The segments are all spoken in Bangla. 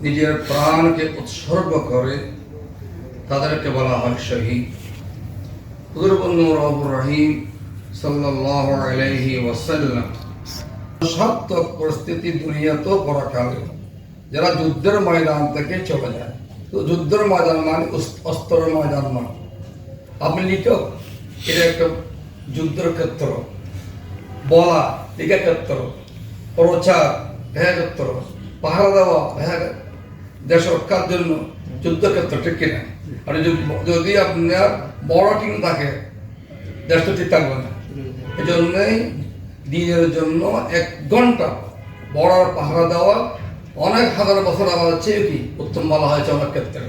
নিজের প্রাণকে উৎসর্গ করে তাদেরকে বলা হয় শহীদ। হুজুর রউফুর রহিম সাল্লাল্লাহু আলাইহি ওয়াসাল্লাম সার্থক পরিস্থিতি দুনিয়াতেও পরকালে যারা যুদ্ধের ময়দান থেকে চলে যায়, তো যুদ্ধের ময়দান মানে অস্ত্রের ময়দান নয়। আপনি লিখক, এটা একটা যুদ্ধের ক্ষেত্র, বলা লিখা ক্ষেত্র, প্রচার দেখা ক্ষেত্র, পাহারা দেওয়া দেখা দেশ রক্ষার জন্য যুদ্ধক্ষেত্র, ঠিক কিনা? আর যদি আপনার বড় টিম থাকে দেশ তো ঠিক থাকবে না। এই জন্যই দিনের জন্য 1 ঘন্টা বড় পাহারা দেওয়া অনেক হাজার বছর আমাদের চেয়ে কি উত্তম বলা হয়েছে অনেক ক্ষেত্রে।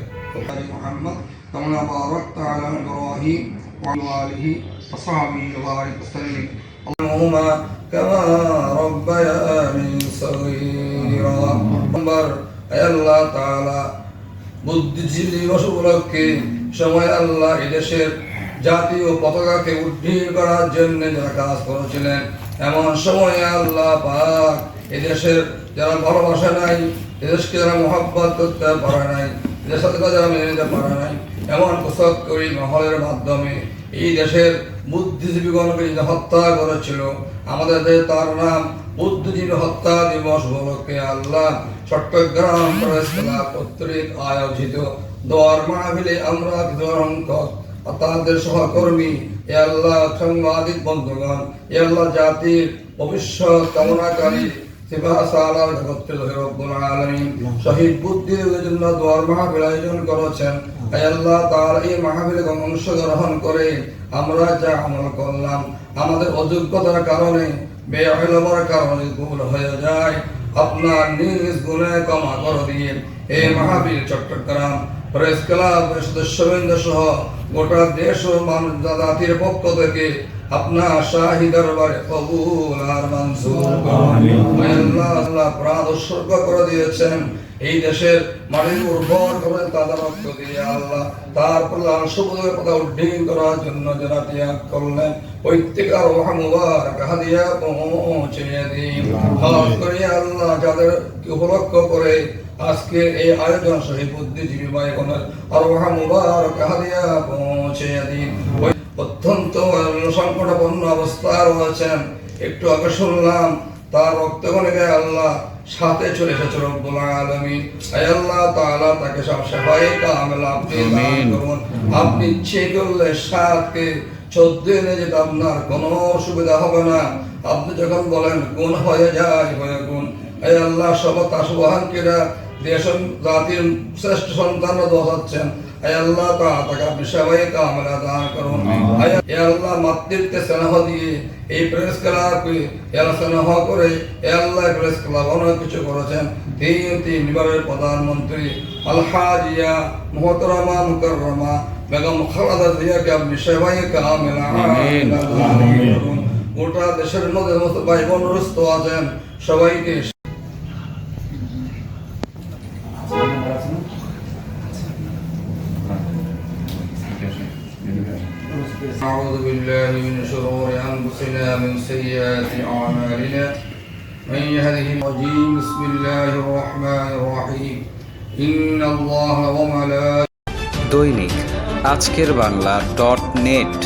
মুহাম্মদ কামা বারাকতা আলা ইব্রাহিম ওয়া আলা আলিহি ওয়া সাহবিহি ওয়া বারিক ওয়াসাল্লিম আল্লাহুম্মা কামা রাব্বায়ানি সগীরা। আল্লাহ তাআলা বুদ্ধিজীবী দিবস উপলক্ষে সময় আল্লাহ এই দেশের জাতীয় পতাকাকে উড্ডীন করার জন্য যারা কাজ করেছিলেন, এমন সময়ে আল্লাহ পাক এদেশের যারা ভালোবাসা নাই, এদেশকে যারা মহব্বত করতে পারে নাই, এদের সাথে যারা মেনে নিতে পারে নাই, এমন কুচক্রী মহলের মাধ্যমে এই দেশের বুদ্ধিজীবীগণকে হত্যা করেছিল। আমাদের দেশে তার নাম বুদ্ধিজীবী হত্যা দিবস উপলক্ষে আল্লাহ চট্টগ্রাম প্রেস ক্লাব কর্তৃক আয়োজিত দোয়ার মাহফিলে আমরা কিছু সংখ্যক তাদের সহকর্মী, এ আল্লাহ সাংবাদিক বন্ধুগণ, এ আল্লাহ জাতির ভবিষ্যৎ কামনাকারী শহীদ বুদ্ধিজীবীদের জন্য দোয়ার মাহফিল আয়োজন করেছেন। আল্লাহ তার এই মাহফিলে অংশগ্রহণ করে আমরা যা আমল করলাম আমাদের অযোগ্যতার কারণে, বেইলমের কারণে ভুল হয়ে যায়, আপনার নিজ গুণে ক্ষমা করে দিয়ে এই মাহফিল চট্টগ্রাম প্রেস ক্লাবের সদস্যবৃন্দ সহ গোটা দেশ ও মানুষ জাতির পক্ষ থেকে আপনার শাহী দরবারে কবুল আর মঞ্জুর করুন। আল্লাহ প্রাণ উৎসর্গ করে দিয়েছেন এই দেশের মাটির উর্বর করে তাদের রক্ত দিয়ে আল্লাহ তারপর সবুজের কথা উড্ডীন করার জন্য যারা ত্যাগ করলেন, প্রত্যেকের ওহা মুবারক হাদিয়া পৌঁছে দিন। খাস করে আল্লাহ যাদের উপলক্ষ করে আজকে এই আয়োজন শহীদ বুদ্ধিজীবী ভাই বোনের আরওহা মুবারক হাদিয়া পৌঁছে দিন। অত্যন্ত সংকটাপন্ন অবস্থায় রয়েছেন, একটু আগে শুনলাম তার রক্তকণিকে আল্লাহ সাথে চলে এসেছে রব্বুল আলামিন। আল্লাহ তাআলা তাকে সব সেবায়ে কামেল আপনি দান করুন। আপনি ইচ্ছে করলে 7কে 14 এনে যেতে আপনার কোনো অসুবিধা হবে না। আপনি যখন বলেন গুণ হয়ে যায় হয়ে গুণ। আল্লাহ সবত আসবাহানকেরা দেশ জাতির শ্রেষ্ঠ সন্তানরা দোয়াচ্ছেন, আল্লাহ তাকে আপনি সেবায়ে কামেল দান করুন। আল্লাহ মাতৃত্বে স্নেহ দিয়ে এই প্রেস ক্লাবকে স্নেহ করে আল্লাহ প্রেস ক্লাব অনেক কিছু করেছেন। তিনবারের প্রধানমন্ত্রী আলহাজিয়া মুহতারামা মুকাররমা বেগম খালেদা জিয়াকে আপনি সেবায়ে কামেল দান করুন। গোটা দেশের মধ্যে ভাই বোন রুস্ত আছেন, সবাইকে أعوذ بالله من شرور أنفسنا من سيئات أعمالنا من يهده الرجيم بسم الله الرحمن الرحيم إن الله وملائكته দৈনিক আজকের বাংলা .net